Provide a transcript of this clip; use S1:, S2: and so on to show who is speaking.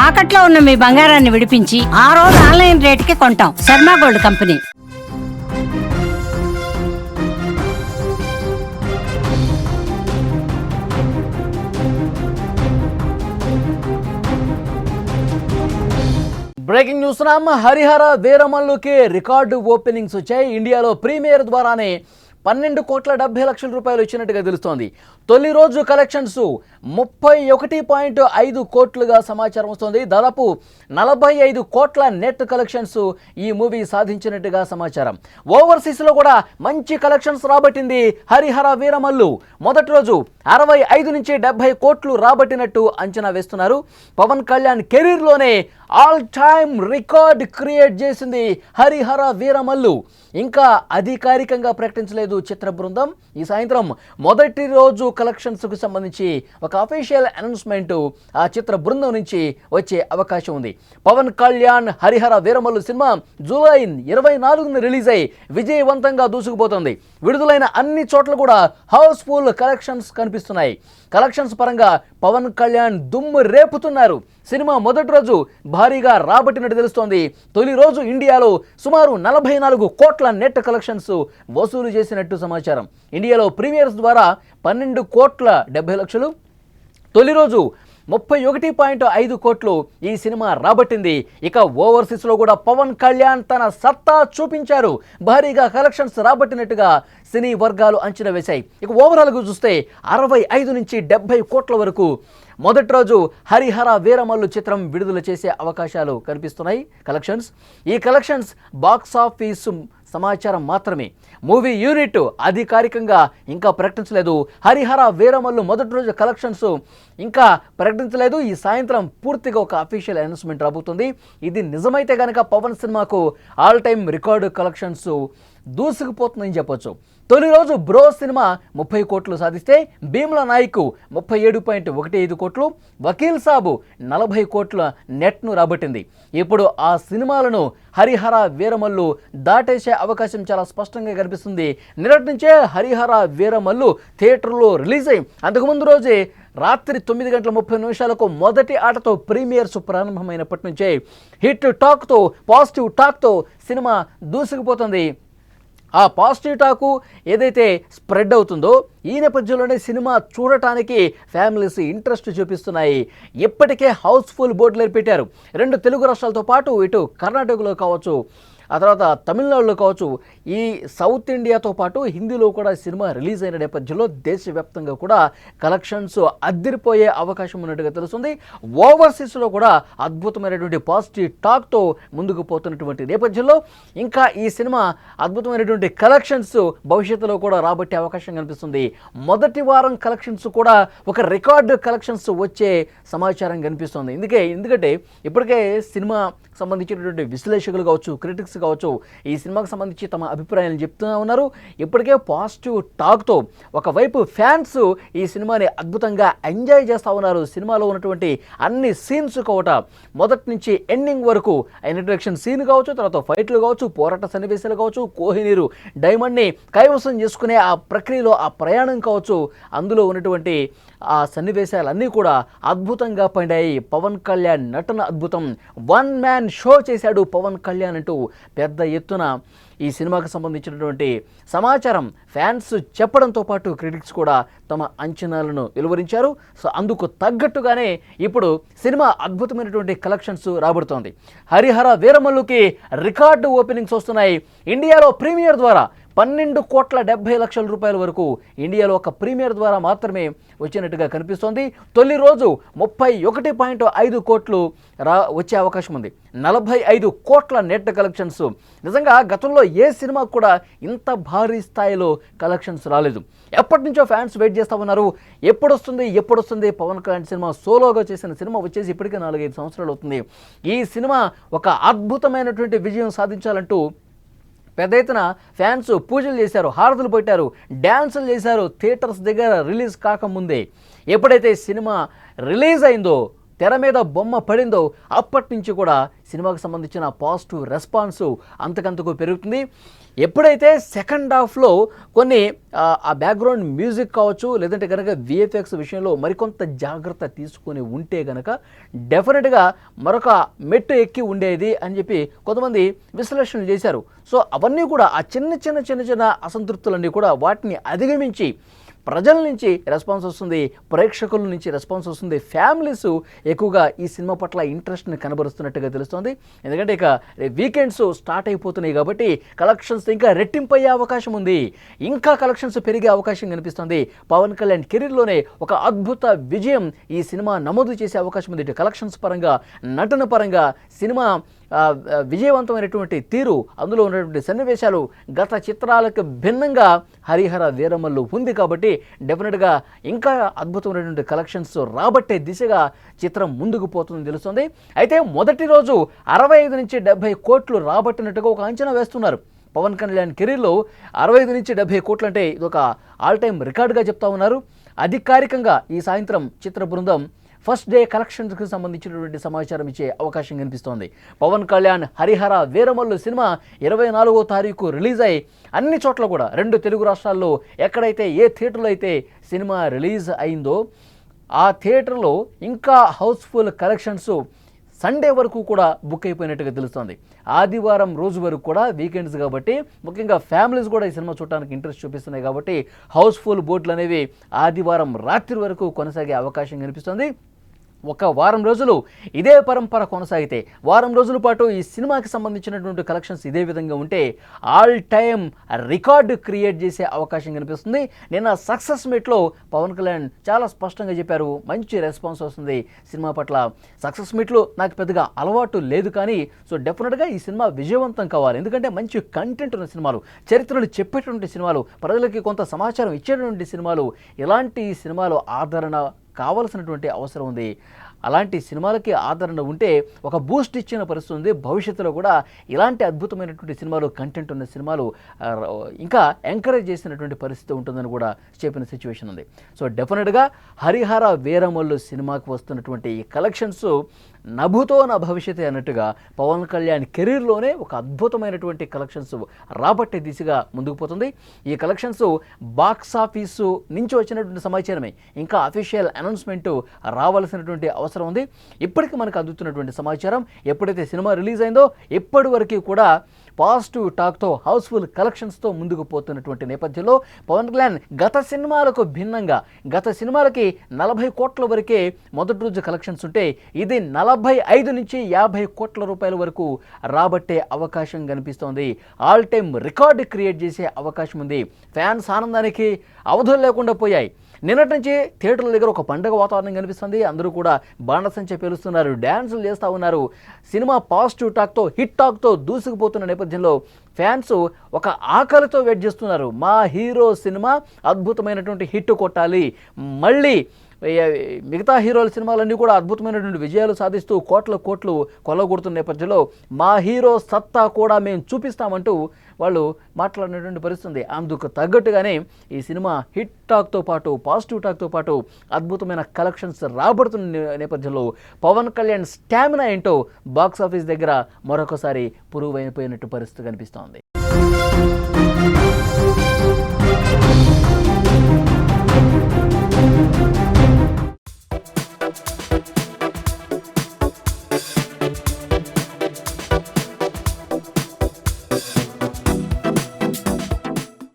S1: తాకట్లో ఉన్న మీ బంగారాన్ని విడిపించి ఆ రోజు ఆన్లైన్ రేటుకి కొంటాం. Sharma gold company.
S2: Breaking news Harihara వీరమల్లుకి రికార్డు ఓపెనింగ్స్ వచ్చాయి. ఇండియాలో ప్రీమియర్ ద్వారానే 12,70,00,000 రూపాయలు ఇచ్చినట్టుగా తెలుస్తోంది. తొలి రోజు కలెక్షన్స్ 31.5 కోట్లుగా సమాచారం వస్తోంది. దాదాపు 45 కోట్ల నెట్ కలెక్షన్స్ ఈ మూవీ సాధించినట్టుగా సమాచారం. ఓవర్సీస్లో కూడా మంచి కలెక్షన్స్ రాబట్టింది హరిహర వీరమల్లు. మొదటి రోజు 65 నుంచి 70 కోట్లు రాబట్టినట్టు అంచనా వేస్తున్నారు. పవన్ కళ్యాణ్ కెరీర్లోనే ఆల్ టైమ్ రికార్డ్ క్రియేట్ చేసింది హరిహర వీరమల్లు. ఇంకా అధికారికంగా ప్రకటించలేదు చిత్ర బృందం. ఈ సాయంత్రం మొదటి రోజు కలెక్షన్స్కు సంబంధించి ఒక అఫీషియల్ అనౌన్స్మెంట్ ఆ చిత్ర బృందం నుంచి వచ్చే అవకాశం ఉంది. పవన్ కళ్యాణ్ హరిహర వీరమల్లు సినిమా జూలై 24న రిలీజ్ అయి విజయవంతంగా దూసుకుపోతుంది. విడుదలైన అన్ని చోట్ల కూడా హౌస్ఫుల్ కలెక్షన్స్ కనిపిస్తున్నాయి. కలెక్షన్స్ పరంగా పవన్ కళ్యాణ్ దుమ్ము రేపుతున్నారు. సినిమా మొదటి రోజు భారీగా రాబట్టినట్టు తెలుస్తోంది. తొలి రోజు ఇండియాలో సుమారు 44 కోట్ల నెట్ కలెక్షన్స్ వసూలు చేసినట్టు సమాచారం. ఇండియాలో ప్రీమియర్స్ ద్వారా 12,70,00,000, తొలి రోజు 31.5 కోట్లు ఈ సినిమా రాబట్టింది. ఇక ఓవర్సీస్లో కూడా పవన్ కళ్యాణ్ తన సత్తా చూపించారు. భారీగా కలెక్షన్స్ రాబట్టినట్టుగా సినీ వర్గాలు అంచనా వేశాయి. ఇక ఓవరాల్గా చూస్తే 65 నుంచి 70 కోట్ల వరకు మొదటి రోజు హరిహర వీరమల్లు చిత్రం విడుదల చేసే అవకాశాలు కనిపిస్తున్నాయి. ఈ కలెక్షన్స్ బాక్స్ ఆఫీసు సమాచారం మాత్రమే. మూవీ యూనిట్ అధికారికంగా ఇంకా ప్రకటించలేదు. హరిహర వీరమల్లు మొదటి రోజు కలెక్షన్స్ ఇంకా ప్రకటించలేదు. ఈ సాయంత్రం పూర్తిగా ఒక అఫీషియల్ అనౌన్స్మెంట్ రాబోతుంది. ఇది నిజమైతే కనుక పవన్ సినిమాకు ఆల్ టైమ్ రికార్డు కలెక్షన్స్ దూసుకుపోతుందని చెప్పొచ్చు. తొలి రోజు బ్రో సినిమా 30 కోట్లు సాధిస్తే భీమ్లా నాయక్ 37.15 కోట్లు, వకీల్ సాబు 40 కోట్ల నెట్ను రాబట్టింది. ఇప్పుడు ఆ సినిమాలను హరిహర వీరమల్లు దాటేసే అవకాశం చాలా స్పష్టంగా కనిపిస్తుంది. నిన్నటి నుంచే హరిహర వీరమల్లు థియేటర్లో రిలీజ్ అయ్యి అంతకుముందు రోజే రాత్రి 9:30 మొదటి ఆటతో ప్రీమియర్స్ ప్రారంభమైనప్పటి నుంచే హిట్ టాక్తో, పాజిటివ్ టాక్తో సినిమా దూసుకుపోతుంది. ఆ పాజిటివ్ టాకు ఏదైతే స్ప్రెడ్ అవుతుందో ఈ నేపథ్యంలోనే సినిమా చూడటానికి ఫ్యామిలీస్ ఇంట్రెస్ట్ చూపిస్తున్నాయి. ఇప్పటికే హౌస్ఫుల్ బోర్డులు పెట్టారు. 2 తెలుగు రాష్ట్రాలతో పాటు ఇటు కర్ణాటకలో కావచ్చు, ఆ తర్వాత తమిళనాడులో కావచ్చు, ఈ సౌత్ ఇండియాతో పాటు హిందీలో కూడా సినిమా రిలీజ్ అయిన నేపథ్యంలో దేశవ్యాప్తంగా కూడా కలెక్షన్స్ అద్దిరిపోయే అవకాశం ఉన్నట్టుగా తెలుస్తుంది. ఓవర్సీస్లో కూడా అద్భుతమైనటువంటి పాజిటివ్ టాక్తో ముందుకు పోతున్నటువంటి నేపథ్యంలో ఇంకా ఈ సినిమా అద్భుతమైనటువంటి కలెక్షన్స్ భవిష్యత్తులో కూడా రాబట్టే అవకాశం కనిపిస్తుంది. మొదటి వారం కలెక్షన్స్ కూడా ఒక రికార్డు కలెక్షన్స్ వచ్చే సమాచారం కనిపిస్తుంది. ఎందుకంటే ఇప్పటికే సినిమా సంబంధించినటువంటి విశ్లేషకులు కావచ్చు, క్రిటిక్స్ కావచ్చు, ఈ సినిమాకు సంబంధించి తమ అభిప్రాయాలు చెప్తూ ఉన్నారు. ఇప్పటికే పాజిటివ్ టాక్తో ఒకవైపు ఫ్యాన్స్ ఈ సినిమాని అద్భుతంగా ఎంజాయ్ చేస్తూ ఉన్నారు. సినిమాలో ఉన్నటువంటి అన్ని సీన్స్ కోట మొదటి నుంచి ఎండింగ్ వరకు ఇంట్రడక్షన్ సీన్ కావచ్చు, తర్వాత ఫైట్లు కావచ్చు, పోరాట సన్నివేశాలు కావచ్చు, కోహినీరు డైమండ్ని కైవసం చేసుకునే ఆ ప్రక్రియలో ఆ ప్రయాణం కావచ్చు, అందులో ఉన్నటువంటి ఆ సన్నివేశాలన్నీ కూడా అద్భుతంగా పండాయి. పవన్ కళ్యాణ్ నటన అద్భుతం. 1 మ్యాన్ షో చేశాడు పవన్ కళ్యాణ్ అంటూ పెద్ద ఎత్తున ఈ సినిమాకు సంబంధించినటువంటి సమాచారం ఫ్యాన్స్ చెప్పడంతో పాటు క్రిటిక్స్ కూడా తమ అంచనాలను వెలువరించారు. సో అందుకు తగ్గట్టుగానే ఇప్పుడు సినిమా అద్భుతమైనటువంటి కలెక్షన్స్ రాబడుతోంది. హరిహర వీరమల్లుకి రికార్డు ఓపెనింగ్స్ వస్తున్నాయి. ఇండియాలో ప్రీమియర్ ద్వారా 12,70,00,000 రూపాయల వరకు ఇండియాలో ఒక ప్రీమియర్ ద్వారా మాత్రమే వచ్చినట్టుగా కనిపిస్తోంది. తొలి రోజు 31.5 కోట్లు వచ్చే అవకాశం ఉంది. 45 కోట్ల నెట్ కలెక్షన్స్. నిజంగా గతంలో ఏ సినిమా కూడా ఇంత భారీ స్థాయిలో కలెక్షన్స్ రాలేదు. ఎప్పటి నుంచో ఫ్యాన్స్ వెయిట్ చేస్తూ ఉన్నారు. ఎప్పుడు వస్తుంది పవన్ కళ్యాణ్ సినిమా. సోలోగా చేసిన సినిమా వచ్చేసి ఇప్పటికే 4-5 సంవత్సరాలు అవుతుంది. ఈ సినిమా ఒక అద్భుతమైనటువంటి విజయం సాధించాలంటూ పెద్ద ఎత్తున ఫ్యాన్స్ పూజలు చేశారు, హారతులు పెట్టారు, డ్యాన్సులు చేశారు. థియేటర్స్ దగ్గర రిలీజ్ కాకముందే ఎప్పుడైతే సినిమా రిలీజ్ అయిందో, తెర మీద బొమ్మ పడిందో అప్పటి నుంచి కూడా సినిమాకు సంబంధించిన పాజిటివ్ రెస్పాన్స్ అంతకంతకు పెరుగుతుంది. ఎప్పుడైతే సెకండ్ హాఫ్లో కొన్ని ఆ బ్యాక్గ్రౌండ్ మ్యూజిక్ కావచ్చు, లేదంటే కనుక విఎఫ్ఎక్స్ విషయంలో మరికొంత జాగ్రత్త తీసుకొని ఉంటే కనుక డెఫినెట్గా మరొక మెట్టు ఎక్కి ఉండేది అని చెప్పి కొంతమంది విశ్లేషణలు చేశారు. సో అవన్నీ కూడా ఆ చిన్న అసంతృప్తులన్నీ కూడా వాటిని అధిగమించి ప్రజల నుంచి రెస్పాన్స్ వస్తుంది, ప్రేక్షకుల నుంచి రెస్పాన్స్ వస్తుంది, ఫ్యామిలీస్ ఎక్కువగా ఈ సినిమా పట్ల ఇంట్రెస్ట్ని కనబరుస్తున్నట్టుగా తెలుస్తోంది. ఎందుకంటే ఇక వీకెండ్స్ స్టార్ట్ అయిపోతున్నాయి కాబట్టి కలెక్షన్స్ ఇంకా రెట్టింపు అయ్యే అవకాశం ఉంది, ఇంకా కలెక్షన్స్ పెరిగే అవకాశం కనిపిస్తుంది. పవన్ కళ్యాణ్ కెరీర్లోనే ఒక అద్భుత విజయం ఈ సినిమా నమోదు చేసే అవకాశం ఉంది. ఇటు కలెక్షన్స్ పరంగా, నటన పరంగా సినిమా విజయవంతమైనటువంటి తీరు, అందులో ఉన్నటువంటి సన్నివేశాలు గత చిత్రాలకు భిన్నంగా హరిహర వీరమల్లు ఉంది కాబట్టి డెఫినెట్గా ఇంకా అద్భుతమైనటువంటి కలెక్షన్స్ రాబట్టే దిశగా చిత్రం ముందుకు పోతుందని తెలుస్తుంది. అయితే మొదటి రోజు 65 నుంచి 70 కోట్లు రాబట్టినట్టుగా ఒక అంచనా వేస్తున్నారు. పవన్ కళ్యాణ్ కెరీర్లో 65 నుంచి 70 కోట్లు అంటే ఇదొక ఆల్ టైమ్ రికార్డుగా చెప్తా ఉన్నారు. అధికారికంగా ఈ సాయంత్రం చిత్ర బృందం ఫస్ట్ డే కలెక్షన్స్కి సంబంధించినటువంటి సమాచారం ఇచ్చే అవకాశం కనిపిస్తోంది. పవన్ కళ్యాణ్ హరిహర వీరమల్లు సినిమా 24వ తారీఖు రిలీజ్ అయ్యి అన్ని చోట్ల కూడా 2 తెలుగు రాష్ట్రాల్లో ఎక్కడైతే ఏ థియేటర్లో అయితే సినిమా రిలీజ్ అయిందో ఆ థియేటర్లో ఇంకా హౌస్ఫుల్ కలెక్షన్స్ సండే వరకు కూడా బుక్ అయిపోయినట్టుగా తెలుస్తోంది. ఆదివారం రోజు వరకు కూడా వీకెండ్స్ కాబట్టి ముఖ్యంగా ఫ్యామిలీస్ కూడా ఈ సినిమా చూడడానికి ఇంట్రెస్ట్ చూపిస్తున్నాయి కాబట్టి హౌస్ఫుల్ బోర్డులు అనేవి ఆదివారం రాత్రి వరకు కొనసాగే అవకాశం కనిపిస్తుంది. ఒక వారం రోజులు ఇదే పరంపర కొనసాగితే, వారం రోజుల పాటు ఈ సినిమాకి సంబంధించినటువంటి కలెక్షన్స్ ఇదే విధంగా ఉంటే ఆల్ టైమ్ రికార్డు క్రియేట్ చేసే అవకాశం కనిపిస్తుంది. నిన్న సక్సెస్ మీట్లో పవన్ కళ్యాణ్ చాలా స్పష్టంగా చెప్పారు, మంచి రెస్పాన్స్ వస్తుంది సినిమా పట్ల. సక్సెస్ మీట్లు నాకు పెద్దగా అలవాటు లేదు కానీ సో డెఫినెట్గా ఈ సినిమా విజయవంతం కావాలి. ఎందుకంటే మంచి కంటెంట్ ఉన్న సినిమాలు, చరిత్రలు చెప్పేటువంటి సినిమాలు, ప్రజలకి కొంత సమాచారం ఇచ్చేటువంటి సినిమాలు, ఇలాంటి సినిమాలు ఆదరణ కావాల్సినటువంటి అవసరం ఉంది. అలాంటి సినిమాలకి ఆదరణ ఉంటే ఒక బూస్ట్ ఇచ్చిన పరిస్థితి ఉంది. భవిష్యత్తులో కూడా ఇలాంటి అద్భుతమైనటువంటి సినిమాలు, కంటెంట్ ఉన్న సినిమాలు ఇంకా ఎంకరేజ్ చేసినటువంటి పరిస్థితి ఉంటుందని కూడా చెప్పిన సిచ్యువేషన్ ఉంది. సో డెఫినెట్గా హరిహర వీరమల్లు సినిమాకి వస్తున్నటువంటి ఈ కలెక్షన్స్ నభుతో నా భవిష్యత్తు అన్నట్టుగా పవన్ కళ్యాణ్ కెరీర్లోనే ఒక అద్భుతమైనటువంటి కలెక్షన్స్ రాబట్టే దిశగా ముందుకు పోతుంది. ఈ కలెక్షన్స్ బాక్స్ ఆఫీసు నుంచి వచ్చినటువంటి సమాచారమే, ఇంకా అఫీషియల్ అనౌన్స్మెంట్ రావాల్సినటువంటి అవసరం ఉంది. ఇప్పటికీ మనకు అందుతున్నటువంటి సమాచారం ఎప్పుడైతే సినిమా రిలీజ్ అయిందో ఇప్పటి వరకు కూడా పాజిటివ్ టాక్తో, హౌస్ఫుల్ కలెక్షన్స్తో ముందుకు పోతున్నటువంటి నేపథ్యంలో పవన్ కళ్యాణ్ గత సినిమాలకు భిన్నంగా, గత సినిమాలకి 40 కోట్ల వరకే మొదటి రోజు కలెక్షన్స్ ఉంటే ఇది 45 నుంచి 50 కోట్ల రూపాయల వరకు రాబట్టే అవకాశం కనిపిస్తోంది. ఆల్ టైమ్ రికార్డు క్రియేట్ చేసే అవకాశం ఉంది. ఫ్యాన్స్ ఆనందానికి అవధులు లేకుండా పోయాయి. నిన్నటి నుంచి థియేటర్ల దగ్గర ఒక పండుగ వాతావరణం కనిపిస్తుంది. అందరూ కూడా బాణసంచ పేలుస్తున్నారు, డ్యాన్సులు చేస్తూ ఉన్నారు. సినిమా పాజిటివ్ టాక్తో, హిట్ టాక్తో దూసుకుపోతున్న నేపథ్యంలో ఫ్యాన్స్ ఒక ఆకలితో వెయిట్ చేస్తున్నారు. మా హీరో సినిమా అద్భుతమైనటువంటి హిట్ కొట్టాలి, మళ్ళీ మిగతా హీరోల సినిమాలన్నీ కూడా అద్భుతమైనటువంటి విజయాలు సాధిస్తూ కోట్లు కొల్లగొడుతున్న నేపథ్యంలో మా హీరో సత్తా కూడా మేము చూపిస్తామంటూ వాళ్ళు మాట్లాడినటువంటి పరిస్థితి. అందుకు తగ్గట్టుగానే ఈ సినిమా హిట్ టాక్తో పాటు, పాజిటివ్ టాక్తో పాటు అద్భుతమైన కలెక్షన్స్ రాబడుతున్న నేపథ్యంలో పవన్ కళ్యాణ్ స్టామినా ఏంటో బాక్స్ ఆఫీస్ దగ్గర మరొకసారి పురువైపోయినట్టు పరిస్థితి కనిపిస్తోంది.